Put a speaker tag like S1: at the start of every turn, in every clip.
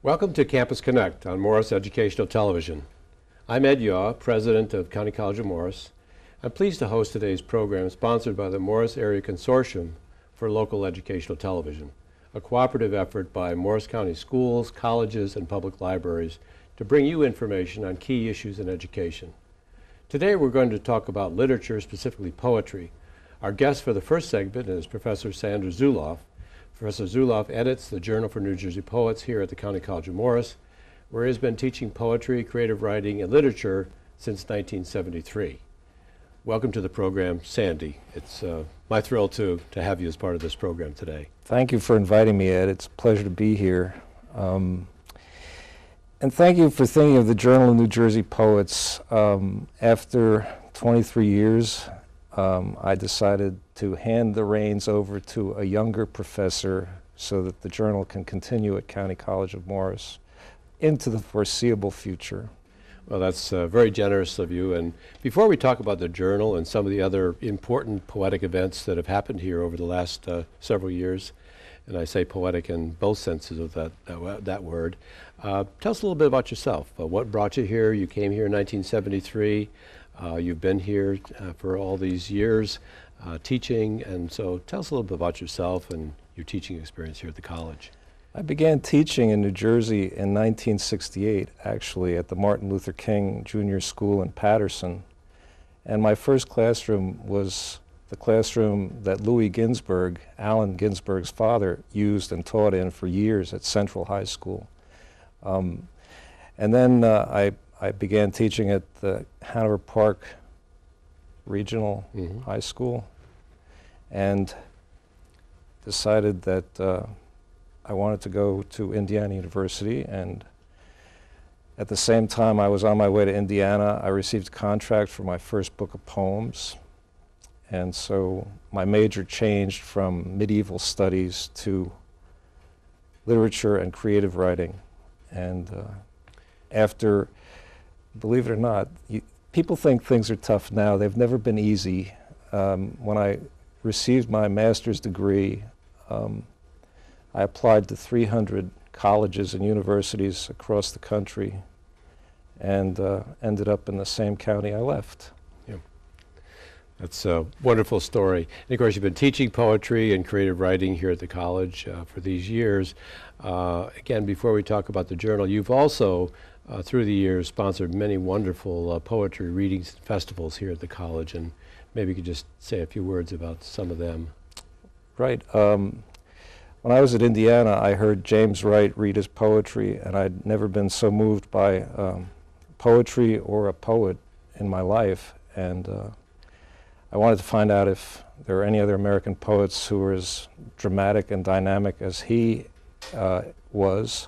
S1: Welcome to Campus Connect on Morris Educational Television. I'm Ed Yaw, President of County College of Morris. I'm pleased to host today's program sponsored by the Morris Area Consortium for Local Educational Television, a cooperative effort by Morris County schools, colleges, and public libraries to bring you information on key issues in education. Today we're going to talk about literature, specifically poetry. Our guest for the first segment is Professor Sandra Zuloff. Professor Zuloff edits the Journal for New Jersey Poets here at the County College of Morris, where he has been teaching poetry, creative writing, and literature since 1973. Welcome to the program, Sandy. It's my thrill to have you as part of this program today.
S2: Thank you for inviting me, Ed. It's a pleasure to be here. And thank you for thinking of the Journal of New Jersey Poets. After 23 years, I decided to hand the reins over to a younger professor so that the journal can continue at County College of Morris into the foreseeable future.
S1: Well, that's very generous of you. And before we talk about the journal and some of the other important poetic events that have happened here over the last several years, and I say poetic in both senses of that word, tell us a little bit about yourself. What brought you here? You came here in 1973. You've been here for all these years teaching, and so tell us a little bit about yourself and your teaching experience here at the college.
S2: I began teaching in New Jersey in 1968, actually, at the Martin Luther King Junior School in Paterson. And my first classroom was the classroom that Louis Ginsberg, Allen Ginsberg's father, used and taught in for years at Central High School. And then I began teaching at the Hanover Park Regional High School and decided that I wanted to go to Indiana University, and at the same time I was on my way to Indiana, I received a contract for my first book of poems, and so my major changed from medieval studies to literature and creative writing. And after, believe it or not, people think things are tough now. They've never been easy. When I received my master's degree, I applied to 300 colleges and universities across the country and ended up in the same county I left.
S1: Yeah. That's a wonderful story. And of course, you've been teaching poetry and creative writing here at the college for these years. Again, before we talk about the journal, you've also, through the years, sponsored many wonderful poetry readings and festivals here at the college, and maybe you could just say a few words about some of them.
S2: Right. When I was at Indiana, I heard James Wright read his poetry, and I'd never been so moved by poetry or a poet in my life. And I wanted to find out if there are any other American poets who were as dramatic and dynamic as he was.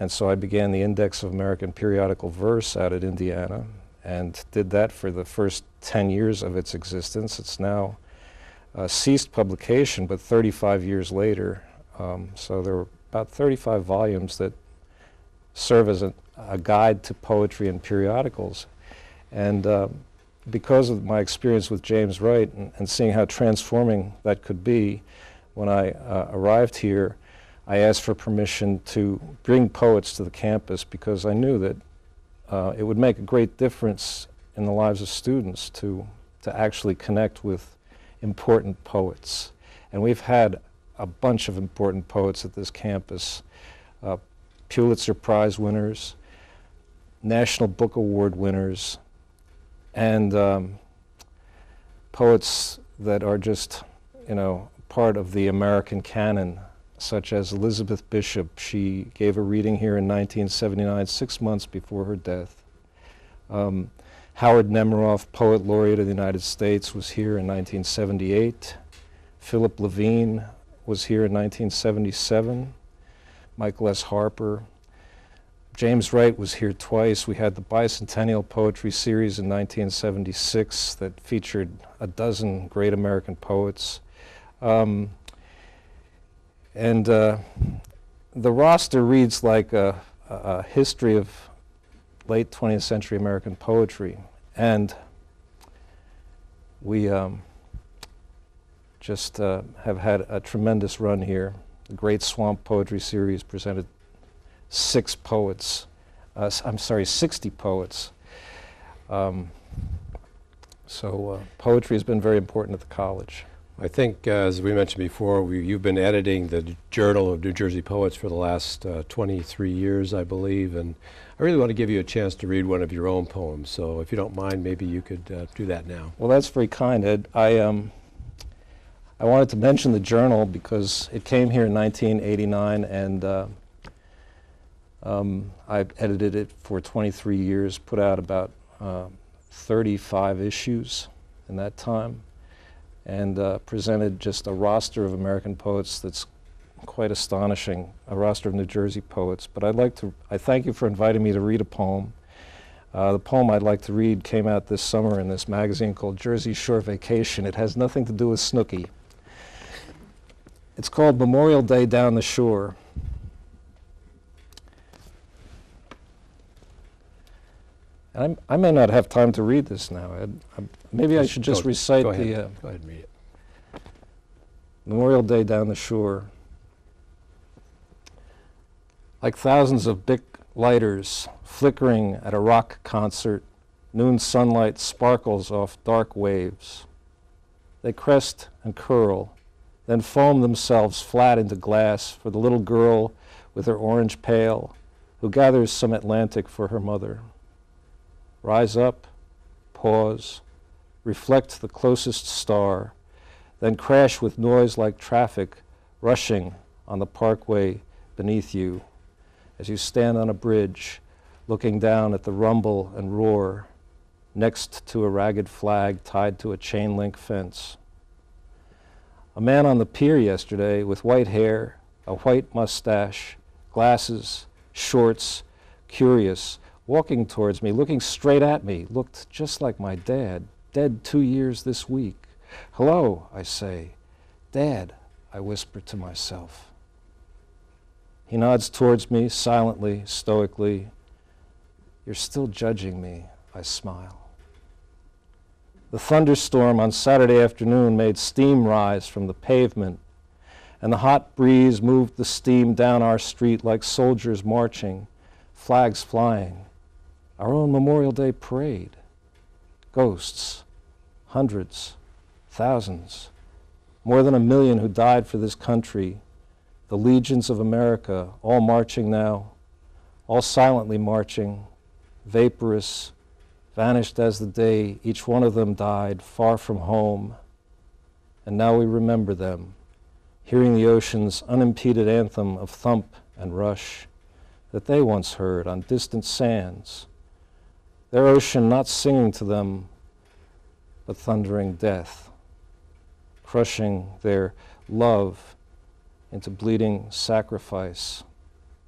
S2: And so I began the Index of American Periodical Verse out at Indiana and did that for the first 10 years of its existence. It's now ceased publication, but 35 years later. So there were about 35 volumes that serve as a guide to poetry and periodicals. And because of my experience with James Wright and seeing how transforming that could be, when I arrived here, I asked for permission to bring poets to the campus because I knew that it would make a great difference in the lives of students to actually connect with important poets. And we've had a bunch of important poets at this campus, Pulitzer Prize winners, National Book Award winners, and poets that are just, part of the American canon, such as Elizabeth Bishop. She gave a reading here in 1979, 6 months before her death. Howard Nemeroff, Poet Laureate of the United States, was here in 1978. Philip Levine was here in 1977. Michael S. Harper. James Wright was here twice. We had the Bicentennial Poetry Series in 1976 that featured a dozen great American poets. And the roster reads like a history of late 20th century American poetry. And we just have had a tremendous run here. The Great Swamp Poetry Series presented 60 poets. So poetry has been very important at the college.
S1: I think, as we mentioned before, you've been editing the Journal of New Jersey Poets for the last 23 years, I believe, and I really want to give you a chance to read one of your own poems. So if you don't mind, maybe you could do that now.
S2: Well, that's very kind, Ed. I wanted to mention the Journal because it came here in 1989, and I've edited it for 23 years, put out about 35 issues in that time, and presented just a roster of American poets that's quite astonishing, a roster of New Jersey poets. But I thank you for inviting me to read a poem. The poem I'd like to read came out this summer in this magazine called Jersey Shore Vacation. It has nothing to do with Snooki. It's called Memorial Day Down the Shore. And I may not have time to read this now, Ed. Maybe I should just recite
S1: go ahead.
S2: the
S1: Go ahead and read it.
S2: Memorial Day Down the Shore. Like thousands of big lighters flickering at a rock concert, noon sunlight sparkles off dark waves. They crest and curl, then foam themselves flat into glass for the little girl with her orange pail who gathers some Atlantic for her mother. Rise up, pause, reflect the closest star, then crash with noise like traffic rushing on the parkway beneath you as you stand on a bridge looking down at the rumble and roar next to a ragged flag tied to a chain link fence. A man on the pier yesterday with white hair, a white mustache, glasses, shorts, curious, walking towards me, looking straight at me, looked just like my dad, dead 2 years this week. Hello, I say. Dad, I whisper to myself. He nods towards me silently, stoically. You're still judging me, I smile. The thunderstorm on Saturday afternoon made steam rise from the pavement, and the hot breeze moved the steam down our street like soldiers marching, flags flying. Our own Memorial Day parade. Ghosts, hundreds, thousands, more than 1 million who died for this country, the legions of America, all marching now, all silently marching, vaporous, vanished as the day each one of them died far from home. And now we remember them, hearing the ocean's unimpeded anthem of thump and rush that they once heard on distant sands, their ocean not singing to them, but thundering death, crushing their love into bleeding sacrifice,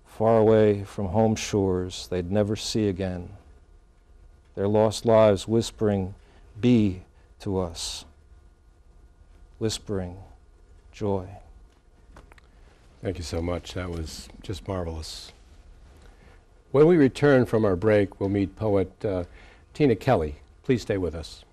S2: far away from home shores they'd never see again, their lost lives whispering, be to us, whispering joy.
S1: Thank you so much. That was just marvelous. When we return from our break, we'll meet poet Tina Kelley. Please stay with us.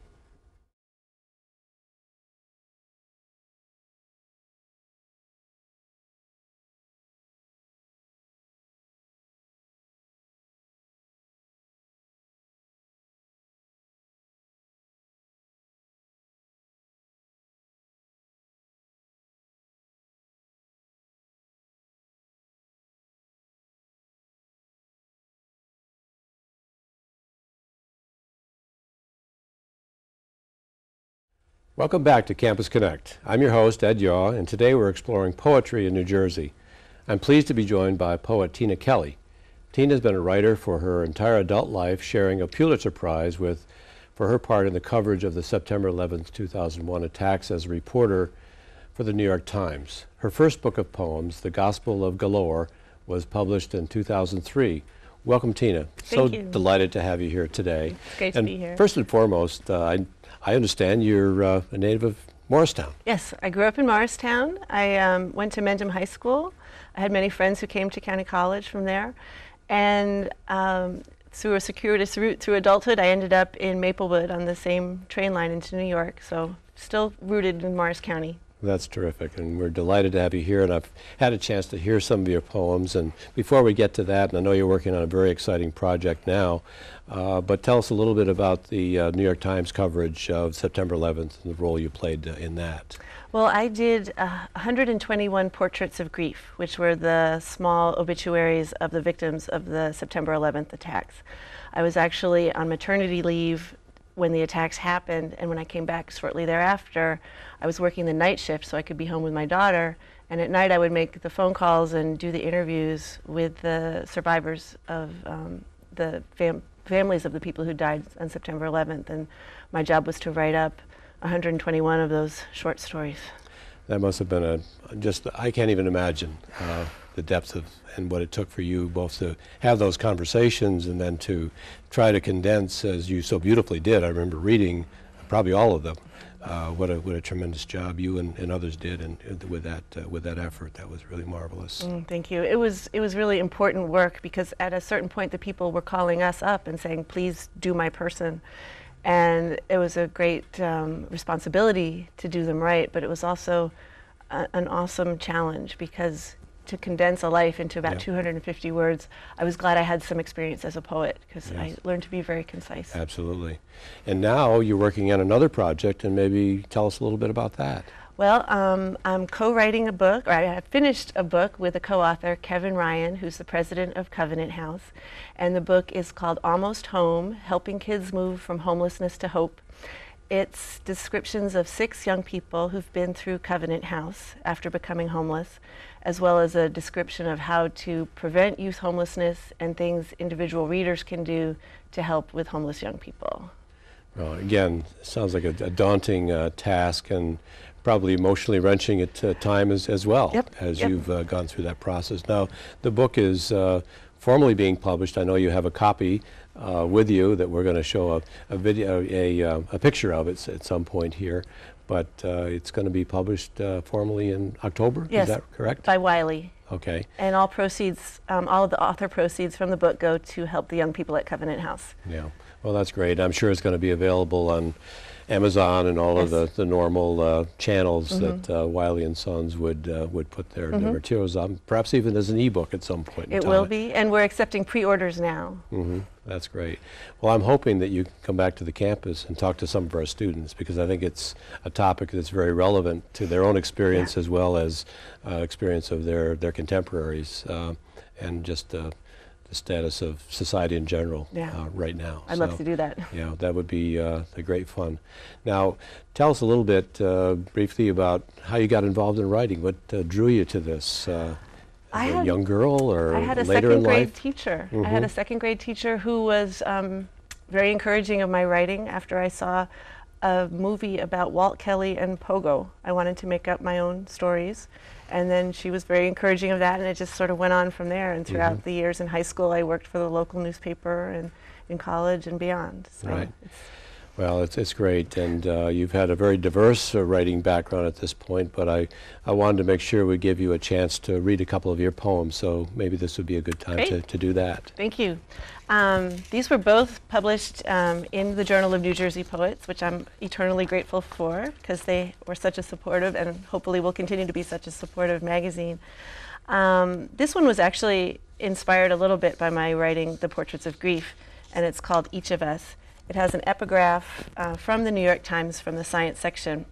S1: Welcome back to Campus Connect. I'm your host, Ed Yaw, and today we're exploring poetry in New Jersey. I'm pleased to be joined by poet Tina Kelley. Tina's been a writer for her entire adult life, sharing a Pulitzer Prize for her part in the coverage of the September 11th, 2001 attacks as a reporter for the New York Times. Her first book of poems, The Gospel of Galore, was published in 2003. Welcome, Tina.
S3: Thank you.
S1: Delighted to have you here today.
S3: It's great to be here.
S1: First and foremost, I understand you're a native of Morristown.
S3: Yes, I grew up in Morristown. I went to Mendham High School. I had many friends who came to County College from there. And through a circuitous route through adulthood, I ended up in Maplewood on the same train line into New York. So still rooted in Morris County.
S1: That's terrific, and we're delighted to have you here, and I've had a chance to hear some of your poems. And before we get to that, and I know you're working on a very exciting project now, but tell us a little bit about the New York Times coverage of September 11th and the role you played in that.
S3: Well, I did 121 portraits of grief, which were the small obituaries of the victims of the September 11th attacks. I was actually on maternity leave when the attacks happened, and when I came back shortly thereafter, I was working the night shift so I could be home with my daughter, and at night I would make the phone calls and do the interviews with the survivors of the families of the people who died on September 11th, and my job was to write up 121 of those short stories.
S1: That must have been I can't even imagine the depth of and what it took for you both to have those conversations and then to try to condense, as you so beautifully did. I remember reading probably all of them. What a tremendous job you and others did, and with that effort. That was really marvelous.
S3: Thank you. It was really important work, because at a certain point the people were calling us up and saying, please do my person. And it was a great responsibility to do them right, but it was also an awesome challenge, because to condense a life into about 250 words, I was glad I had some experience as a poet, because I learned to be very concise.
S1: Absolutely. And now you're working on another project, and maybe tell us a little bit about that.
S3: Well, I'm co-writing a book, or I have finished a book with a co-author, Kevin Ryan, who's the president of Covenant House. And the book is called Almost Home: Helping Kids Move from Homelessness to Hope. It's descriptions of 6 young people who've been through Covenant House after becoming homeless, as well as a description of how to prevent youth homelessness and things individual readers can do to help with homeless young people.
S1: Well, again, sounds like a daunting task, and probably emotionally wrenching at times as well, as you've gone through that process. Now, the book is formally being published. I know you have a copy with you that we're going to show a picture of it at some point here, but it's going to be published formally in October.
S3: Yes,
S1: is that correct?
S3: By Wiley.
S1: Okay.
S3: And all proceeds, all of the author proceeds from the book go to help the young people at Covenant House.
S1: Yeah. Well, that's great. I'm sure it's going to be available on Amazon and all of the normal channels that Wiley and Sons would put their materials on, perhaps even as an ebook at some point in
S3: time. It will be, and we're accepting pre-orders now.
S1: That's great. Well, I'm hoping that you can come back to the campus and talk to some of our students, because I think it's a topic that's very relevant to their own experience as well as experience of their contemporaries, and just the status of society in general right now.
S3: I'd love to do that.
S1: Yeah, that would be great fun. Now, tell us a little bit briefly about how you got involved in writing. What drew you to this? As a young girl, or
S3: I had a
S1: later in life?
S3: second-grade teacher. I had a second-grade teacher who was very encouraging of my writing. After I saw a movie about Walt Kelly and Pogo, I wanted to make up my own stories. And then she was very encouraging of that, and it just sort of went on from there. And throughout the years in high school, I worked for the local newspaper, and in college and beyond. So
S1: right. Well, it's great, and you've had a very diverse writing background at this point, but I wanted to make sure we give you a chance to read a couple of your poems, so maybe this would be a good time to do that.
S3: Thank you. These were both published in the Journal of New Jersey Poets, which I'm eternally grateful for, because they were such a supportive, and hopefully will continue to be such a supportive magazine. This one was actually inspired a little bit by my writing The Portraits of Grief, and it's called Each of Us. It has an epigraph from the New York Times from the science section,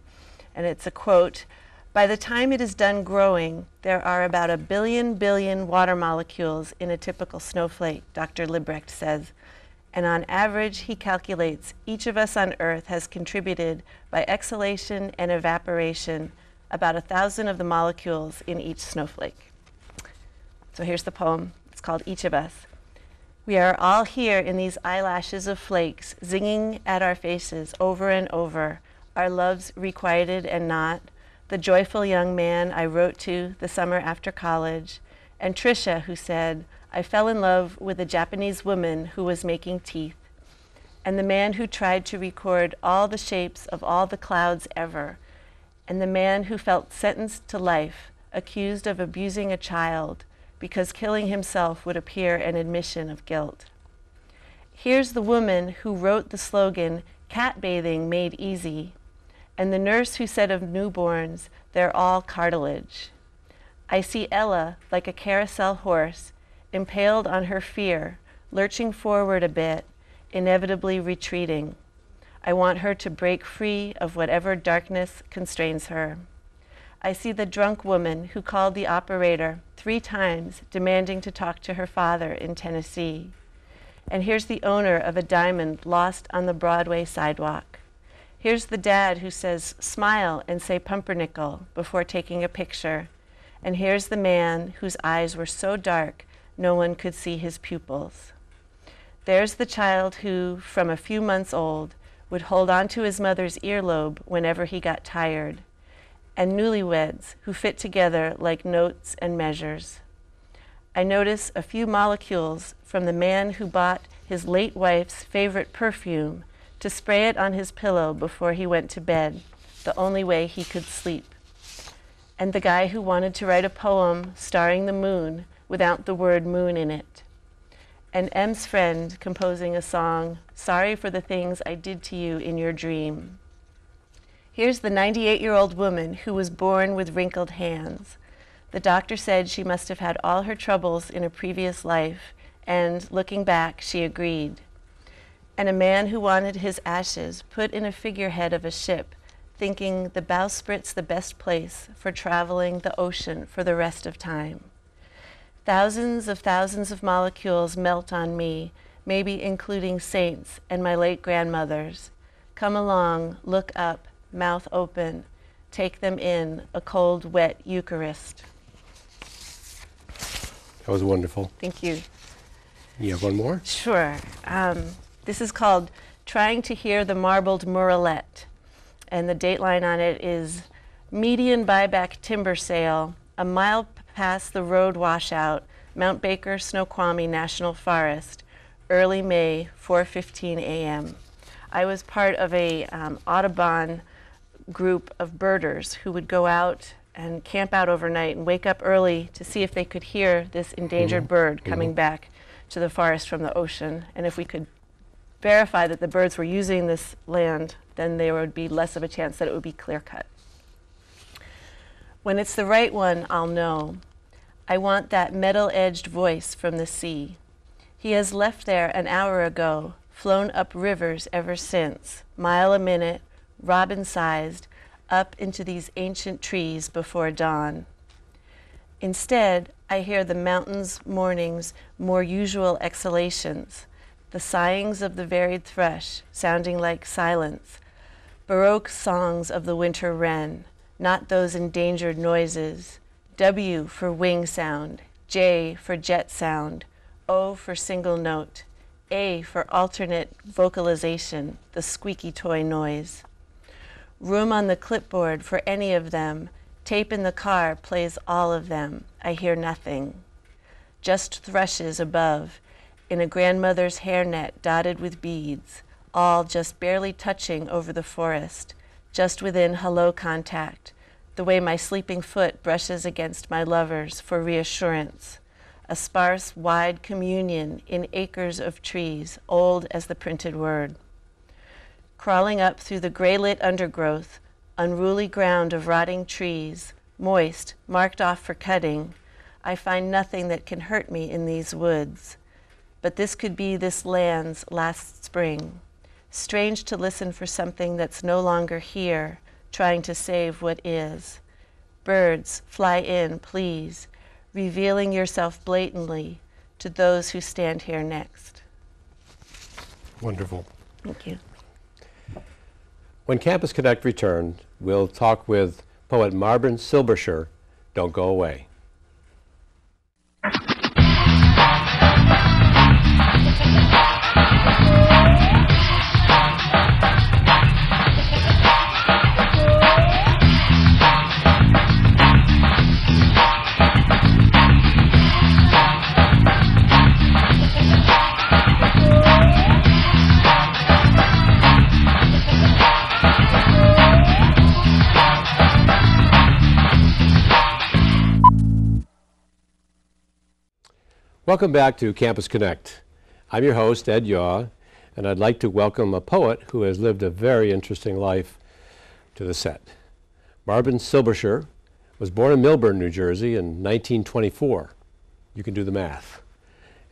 S3: and it's a quote: "By the time it is done growing, there are about 1 billion water molecules in a typical snowflake," Dr. Librecht says. And on average, he calculates, each of us on Earth has contributed by exhalation and evaporation about 1,000 of the molecules in each snowflake. So here's the poem. It's called Each of Us. "We are all here in these eyelashes of flakes, zinging at our faces over and over, our loves requited and not, the joyful young man I wrote to the summer after college, and Tricia who said, I fell in love with a Japanese woman who was making teeth, and the man who tried to record all the shapes of all the clouds ever, and the man who felt sentenced to life, accused of abusing a child, because killing himself would appear an admission of guilt. Here's the woman who wrote the slogan, cat bathing made easy, and the nurse who said of newborns, they're all cartilage. I see Ella like a carousel horse, impaled on her fear, lurching forward a bit, inevitably retreating. I want her to break free of whatever darkness constrains her. I see the drunk woman who called the operator 3 times, demanding to talk to her father in Tennessee. And here's the owner of a diamond lost on the Broadway sidewalk. Here's the dad who says, smile and say pumpernickel before taking a picture. And here's the man whose eyes were so dark no one could see his pupils. There's the child who, from a few months old, would hold on to his mother's earlobe whenever he got tired, and newlyweds who fit together like notes and measures. I notice a few molecules from the man who bought his late wife's favorite perfume to spray it on his pillow before he went to bed, the only way he could sleep. And the guy who wanted to write a poem starring the moon without the word moon in it. And M's friend composing a song, Sorry for the Things I Did to You in Your Dream. Here's the 98-year-old woman who was born with wrinkled hands. The doctor said she must have had all her troubles in a previous life, and looking back, she agreed. And a man who wanted his ashes put in a figurehead of a ship, thinking the bowsprit's the best place for traveling the ocean for the rest of time. Thousands of molecules melt on me, maybe including saints and my late grandmothers. Come along, look up, mouth open, take them in, a cold, wet Eucharist.
S1: That was wonderful.
S3: Thank you.
S1: You have one more?
S3: Sure. This is called Trying to Hear the Marbled Murrelet, and the dateline on it is median buyback timber sale, a mile past the road washout, Mount Baker Snoqualmie National Forest, early May, 4:15 a.m. I was part of a Audubon group of birders who would go out and camp out overnight and wake up early to see if they could hear this endangered bird coming back to the forest from the ocean. And if we could verify that the birds were using this land, then there would be less of a chance that it would be clear-cut. When it's the right one, I'll know. I want that metal-edged voice from the sea. He has left there an hour ago, flown up rivers ever since, mile a minute, robin-sized, up into these ancient trees before dawn. Instead, I hear the mountain's morning's more usual exhalations, the sighings of the varied thrush sounding like silence, Baroque songs of the winter wren, not those endangered noises, W for wing sound, J for jet sound, O for single note, A for alternate vocalization, the squeaky toy noise. Room on the clipboard for any of them, tape in the car plays all of them, I hear nothing. Just thrushes above, in a grandmother's hairnet dotted with beads, all just barely touching over the forest, just within hello contact, the way my sleeping foot brushes against my lover's for reassurance, a sparse, wide communion in acres of trees, old as the printed word. Crawling up through the gray-lit undergrowth, unruly ground of rotting trees, moist, marked off for cutting, I find nothing that can hurt me in these woods. But this could be this land's last spring. Strange to listen for something that's no longer here, trying to save what is. Birds, fly in, please, revealing yourself blatantly to those who stand here next.
S1: Wonderful.
S3: Thank you.
S1: When Campus Connect returns, we'll talk with poet Marvin Silbersher. Don't go away. Welcome back to Campus Connect. I'm your host, Ed Yaw, and I'd like to welcome a poet who has lived a very interesting life. to the set. Marvin Silbersher was born in Millburn, New Jersey in 1924. You can do the math.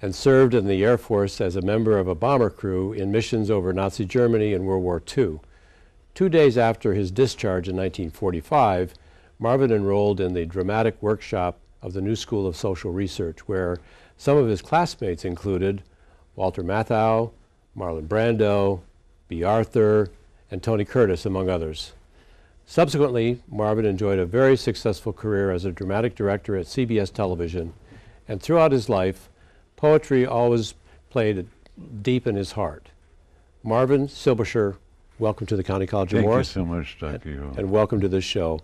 S1: And served in the Air Force as a member of a bomber crew in missions over Nazi Germany in World War II. 2 days after his discharge in 1945, Marvin enrolled in the dramatic workshop of the New School of Social Research, where some of his classmates included Walter Matthau, Marlon Brando, B. Arthur, and Tony Curtis, among others. Subsequently, Marvin enjoyed a very successful career as a dramatic director at CBS television, and throughout his life, poetry always played deep in his heart. Marvin Silbersher, welcome to the County College of Morris.
S4: Thank you so much, Dr. Yo.
S1: And welcome to this show.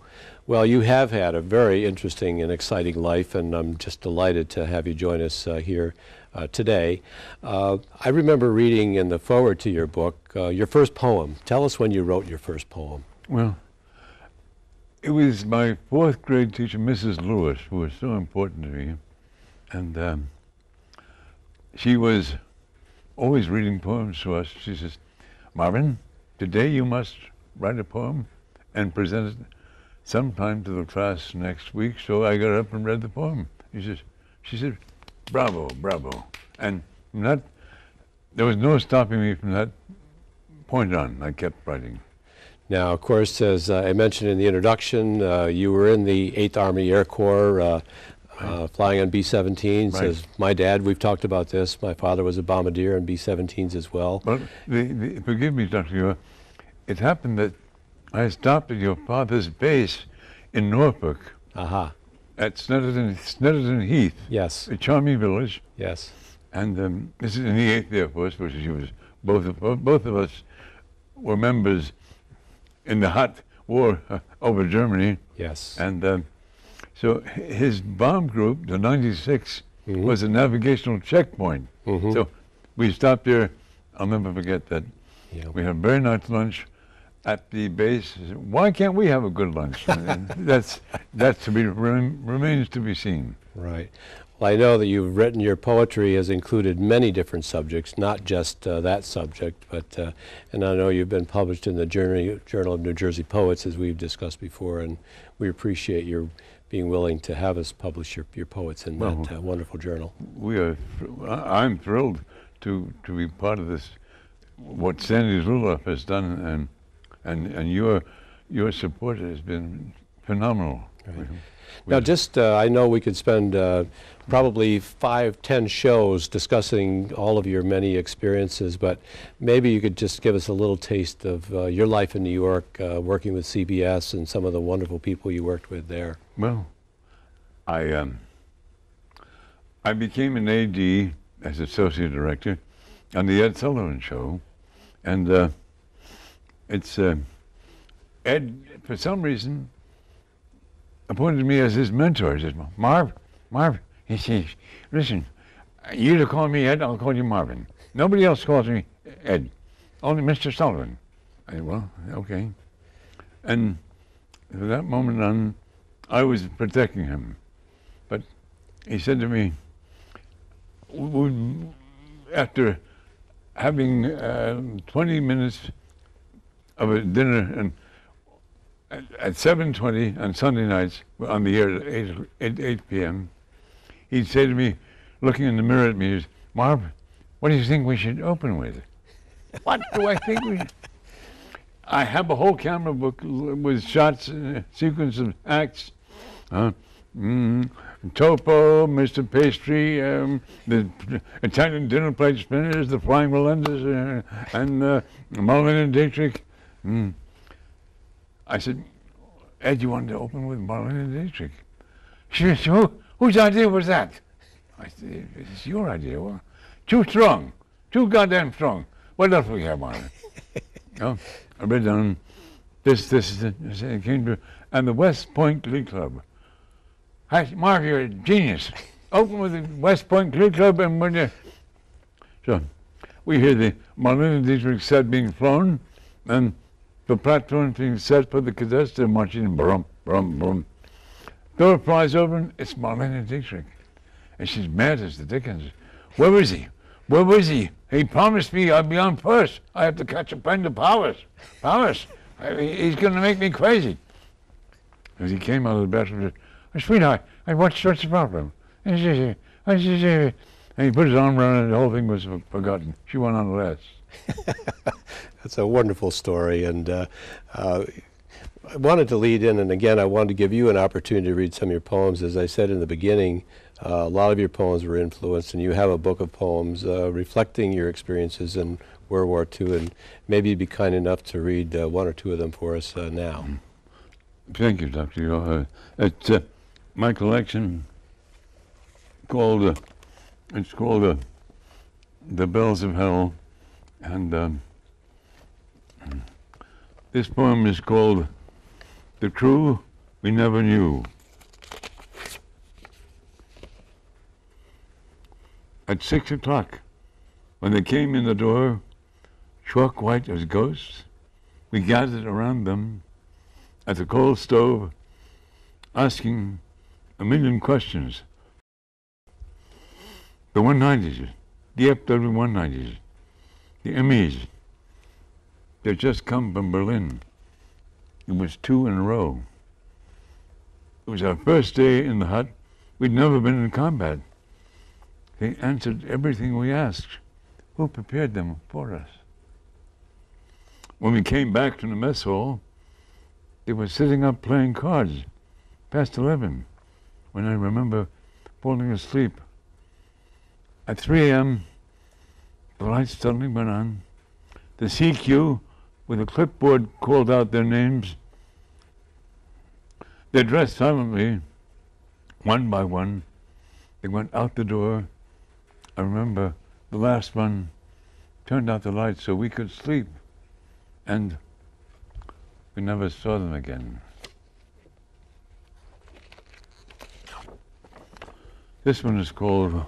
S1: Well, you have had a very interesting and exciting life, and I'm just delighted to have you join us here today. I remember reading in the foreword to your book your first poem. Tell us when you wrote your first poem.
S4: Well, it was my fourth grade teacher, Mrs. Lewis, who was so important to me. And she was always reading poems to us. She says, Marvin, today you must write a poem and present it sometime to the class next week. So I got up and read the poem. She said, bravo, bravo. And from that, there was no stopping me from that point on. I kept writing.
S1: Now, of course, as I mentioned in the introduction, you were in the 8th Army Air Corps, flying on B-17s.
S4: Right.
S1: As my dad, we've talked about this. My father was a bombardier on B-17s as well.
S4: Well, forgive me, Dr. Yo, it happened that I stopped at your father's base in Norfolk
S1: Aha.
S4: at Snetterton Heath,
S1: Yes.
S4: a charming village.
S1: Yes.
S4: And this is in the 8th Air Force, which she was, both of us were members in the hot war over Germany.
S1: Yes.
S4: And so his bomb group, the 96,
S1: Mhm.
S4: was a navigational checkpoint.
S1: Mhm.
S4: So we stopped there. I'll never forget that.
S1: Yeah.
S4: We had a very nice lunch at the base. I said, why can't we have a good lunch? And that's to be remains to be seen.
S1: Right. Well, I know that you've written your poetry has included many different subjects, not just that subject, but and I know you've been published in the Journal of New Jersey Poets, as we've discussed before, and we appreciate your being willing to have us publish your poets in that wonderful journal.
S4: I'm thrilled to be part of this, what Sandy Zuloff has done, and your support has been phenomenal.
S1: Right. Now, just I know we could spend probably 5-10 shows discussing all of your many experiences, but maybe you could just give us a little taste of your life in New York, working with CBS and some of the wonderful people you worked with there.
S4: Well, I became an AD as associate director on the Ed Sullivan Show, and it's Ed, for some reason, appointed me as his mentor. He said, Marv, he says, listen, you to call me Ed, I'll call you Marvin. Nobody else calls me Ed, only Mr. Sullivan. I said, well, okay. And from that moment on, I was protecting him. But he said to me, after having 20 minutes of a dinner and at 7:20 on Sunday nights, on the air at 8 p.m., he'd say to me, looking in the mirror at me, he says, Marv, what do you think we should open with? What do I think we should? I have a whole camera book with shots, sequence of acts. Topo, Mr. Pastry, the Italian dinner plate spinners, the flying Melendez, and Mulvin and Dietrich. I said, Ed, you wanted to open with Marlon and Dietrich? She said, whose idea was that? I said, it's your idea. Well, too strong, too goddamn strong. What else we have, Marlon? Oh, I read down, this is it. It came to, and the West Point Glee Club. Hi, Marv, you're a genius. Open with the West Point Glee Club, and when you... So, we hear the Marlon and Dietrich set being flown, and the platform being set for the cadets. They're marching, brum, brum, brum. Door flies open, it's Marlene Dietrich. And she's mad as the dickens. Where is he? Where is he? He promised me I'd be on first. I have to catch a plane to Powers. Powers. He's going to make me crazy. As he came out of the bathroom, he said, "Oh, sweetheart, what's the problem?" And he put his arm around her, and the whole thing was forgotten. She went on the rest.
S1: That's a wonderful story, and I wanted to lead in, and again, I wanted to give you an opportunity to read some of your poems. As I said in the beginning, a lot of your poems were influenced, and you have a book of poems reflecting your experiences in World War II, and maybe you'd be kind enough to read one or two of them for us now.
S4: Thank you, Dr. Yo. It's my collection called, it's called The Bells of Hell, and this poem is called The Crew We Never Knew. At 6 o'clock, when they came in the door, chalk white as ghosts, we gathered around them at the coal stove, asking a million questions. The 190s, the FW-190s, the MEs, they'd just come from Berlin. It was 2 in a row. It was our first day in the hut. We'd never been in combat. They answered everything we asked. Who prepared them for us? When we came back to the mess hall, they were sitting up playing cards, past 11, when I remember falling asleep. At 3 a.m., the lights suddenly went on. The CQ, with a clipboard, called out their names. They dressed silently, one by one. They went out the door. I remember the last one turned out the lights so we could sleep, and we never saw them again. This one is called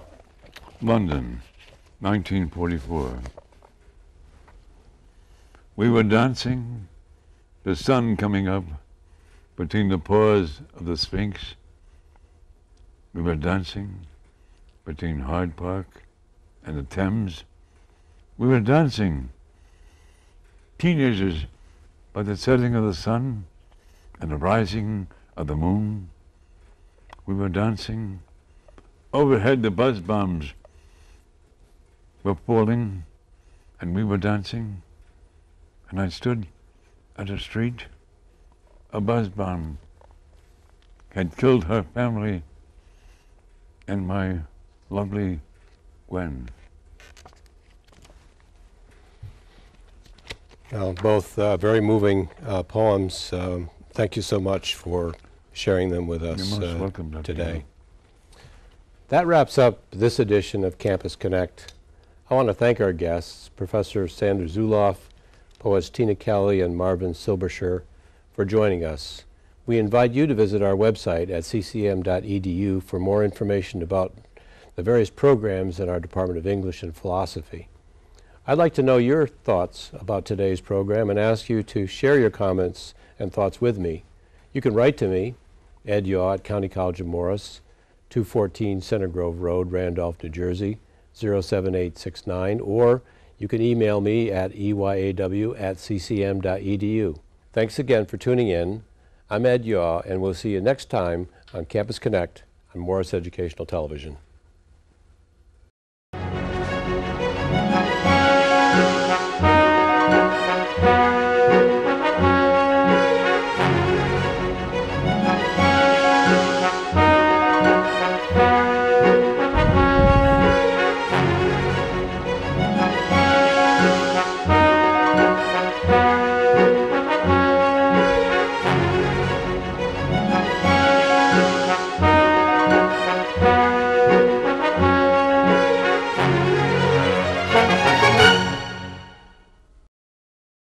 S4: London, 1944. We were dancing, the sun coming up between the paws of the Sphinx. We were dancing between Hyde Park and the Thames. We were dancing, teenagers, by the setting of the sun and the rising of the moon. We were dancing. Overhead the buzz bombs were falling, and we were dancing. And I stood at a street. A buzz bomb had killed her family and my lovely Gwen.
S1: Both very moving poems. Thank you so much for sharing them with us
S4: You're most welcome, Dr.
S1: today. That wraps up this edition of Campus Connect. I want to thank our guests, Professor Sandra Zuloff, poets Tina Kelley and Marvin Silbersher, for joining us. We invite you to visit our website at ccm.edu for more information about the various programs in our Department of English and Philosophy. I'd like to know your thoughts about today's program and ask you to share your comments and thoughts with me. You can write to me, Ed Yaw at County College of Morris, 214 Center Grove Road, Randolph, New Jersey, 07869, or you can email me at eyaw@ccm.edu. Thanks again for tuning in. I'm Ed Yaw, and we'll see you next time on Campus Connect on Morris Educational Television.